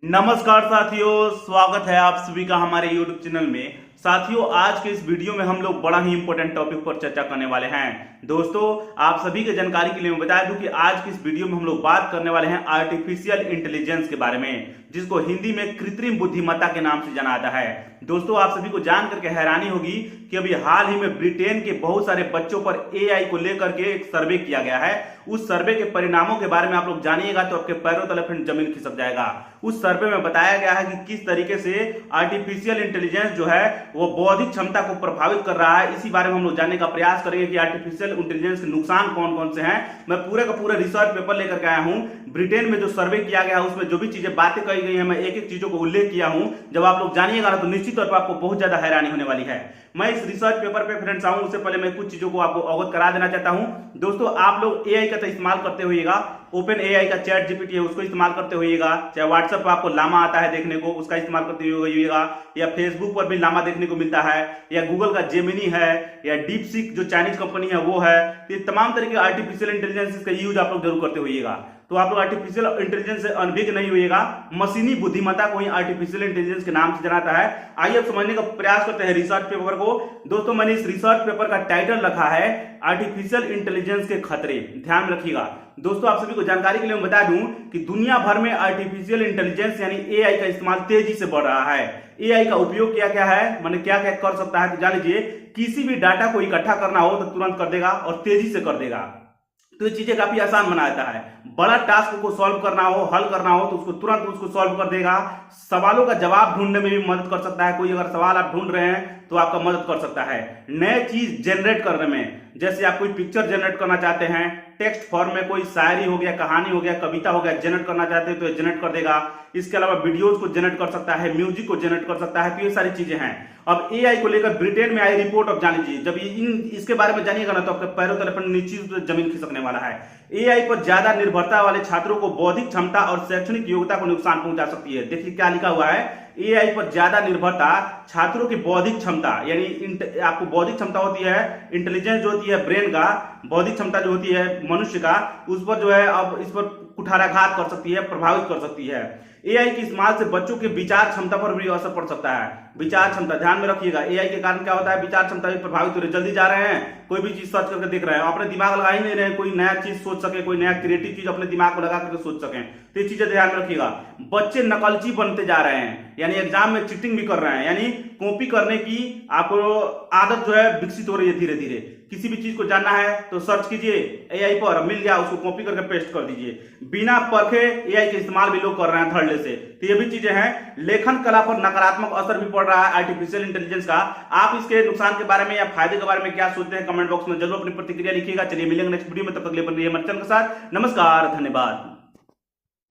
नमस्कार साथियों, स्वागत है आप सभी का हमारे YouTube चैनल में। साथियों, आज के इस वीडियो में हम लोग बड़ा ही इंपॉर्टेंट टॉपिक पर चर्चा करने वाले हैं। दोस्तों, आप सभी के जानकारी के लिए मैं बता दूं कि आज की इस वीडियो में हम लोग बात करने वाले हैं आर्टिफिशियल इंटेलिजेंस के बारे में, जिसको हिंदी में कृत्रिम बुद्धिमत्ता के नाम से जाना जाता है। दोस्तों, आप सभी को जान करके हैरानी होगी कि अभी हाल ही में ब्रिटेन के बहुत सारे बच्चों पर एआई को लेकर के एक सर्वे किया गया है। उस सर्वे के परिणामों के बारे में आप लोग जानिएगा तो आपके पैरों तले फिर जमीन खिसक जाएगा। उस सर्वे में बताया गया है कि किस तरीके से आर्टिफिशियल इंटेलिजेंस जो है वो बौद्धिक क्षमता को प्रभावित कर रहा है। इसी बारे में हम लोग जानने का प्रयास करेंगे कि आर्टिफिशियल इंटेलिजेंस के नुकसान कौन कौन से हैं। मैं पूरे का पूरा रिसर्च पेपर लेकर के आया हूं। ब्रिटेन में जो सर्वे किया गया है उसमें जो भी चीजें बातें कही गई है, मैं एक एक चीजों को उल्लेख किया हूं। जब आप लोग जानिएगा ना तो निश्चित तौर पर आपको बहुत ज्यादा हैरानी होने वाली है। मैं इस रिसर्च पेपर पे फ्रेंड्स आऊं उससे पहले मैं कुछ चीजों को आपको अवगत करा देना चाहता हूं। दोस्तों, आप लोग एआई का तो इस्तेमाल करते होइएगा। ओपन एआई का चैट जीपीटी है उसको इस्तेमाल करते होइएगा, चाहे व्हाट्सएप पर आपको लामा आता है देखने को उसका इस्तेमाल करते होइएगा, या फेसबुक पर भी लामा देखने को मिलता है, या गूगल का जेमिनी है, या डीपसीक जो चाइनीज कंपनी है वो है। तो ये तमाम तरह के आर्टिफिशियल इंटेलिजेंस का यूज आप लोग जरूर करते होइएगा। तो आप लोग आर्टिफिशियल इंटेलिजेंस से अनभिज्ञ नहीं होइएगा। मशीनी बुद्धिमत्ता को ही आर्टिफिशियल इंटेलिजेंस के नाम से जाना जाता है। आइए अब समझने का प्रयास करते हैं रिसर्च पेपर को। दोस्तों, मैंने इस रिसर्च पेपर का टाइटल रखा है आर्टिफिशियल इंटेलिजेंस के खतरे। ध्यान रखिएगा दोस्तों, आप सभी को जानकारी के लिए मैं बता दूं कि दुनिया भर में आर्टिफिशियल इंटेलिजेंस यानी एआई का इस्तेमाल तेजी से बढ़ रहा है। एआई का उपयोग क्या क्या है, माने क्या क्या कर सकता है, तो जान लीजिए किसी भी डाटा को इकट्ठा करना हो तो तुरंत कर देगा और तेजी से कर देगा। तो ये चीजें काफी आसान बना देता है। बड़ा टास्क को सॉल्व करना हो, हल करना हो तो उसको तुरंत उसको सॉल्व कर देगा। सवालों का जवाब ढूंढने में भी मदद कर सकता है। कोई अगर सवाल आप ढूंढ रहे हैं तो आपका मदद कर सकता है। नए चीज जनरेट करने में, जैसे आप कोई पिक्चर जनरेट करना चाहते हैं, टेक्स्ट फॉर्म में कोई शायरी हो गया, कहानी हो गया, कविता हो गया, जनरेट करना चाहते हैं तो जनरेट कर देगा। इसके अलावा वीडियोज को जनरेट कर सकता है, म्यूजिक को जनरेट कर सकता है। तो ये सारी चीजें हैं। अब एआई को लेकर ब्रिटेन में आई रिपोर्ट, अब जान लीजिए जब इसके बारे में जानिएगा ना तो आपके पैरों तले पर निश्चित जमीन खिसकने वाला है। एआई पर ज्यादा निर्भरता वाले छात्रों को बौद्धिक क्षमता और शैक्षणिक योग्यता को नुकसान पहुंचा सकती है। देखिए क्या लिखा हुआ है, एआई पर ज्यादा निर्भरता छात्रों की बौद्धिक क्षमता, यानी आपको बौद्धिक क्षमता होती है, इंटेलिजेंस जो होती है ब्रेन का, बौद्धिक क्षमता जो होती है मनुष्य का, उस पर जो है अब इस पर कुठाराघात कर सकती है, प्रभावित कर सकती है। एआई के इस्तेमाल से बच्चों की विचार क्षमता पर भी असर पड़ सकता है। विचार क्षमता ध्यान में रखिएगा, एआई के कारण क्या होता है, विचार क्षमता भी प्रभावित हो रही है। जल्दी जा रहे हैं, कोई भी चीज सर्च करके देख रहे हैं, अपने दिमाग लगा ही नहीं रहे, कोई नया चीज सोच सके, कोई नया क्रिएटिव चीज अपने दिमाग को लगा करके सोच सकें। तो ये चीजें ध्यान में रखिएगा। बच्चे नकलची बनते जा रहे हैं, यानी एग्जाम में चीटिंग भी कर रहे हैं, यानी कॉपी करने की आपको आदत जो है विकसित हो रही है धीरे धीरे। किसी भी चीज को जानना है तो सर्च कीजिए एआई पर, मिल गया, उसको कॉपी करके पेस्ट कर दीजिए। बिना परखे एआई के इस्तेमाल भी लोग कर रहे हैं धड़ल्ले से। तो ये भी चीजें हैं। लेखन कला पर नकारात्मक असर भी पड़ रहा है आर्टिफिशियल इंटेलिजेंस का। आप इसके नुकसान के बारे में या फायदे के बारे में क्या सोचते हैं, कमेंट बॉक्स में जरूर अपनी प्रतिक्रिया लिखिएगा। चलिए मिलेंगे नेक्स्ट वीडियो में, तब तक के लिए बने रहिए हमारे चैनल के साथ। नमस्कार, धन्यवाद।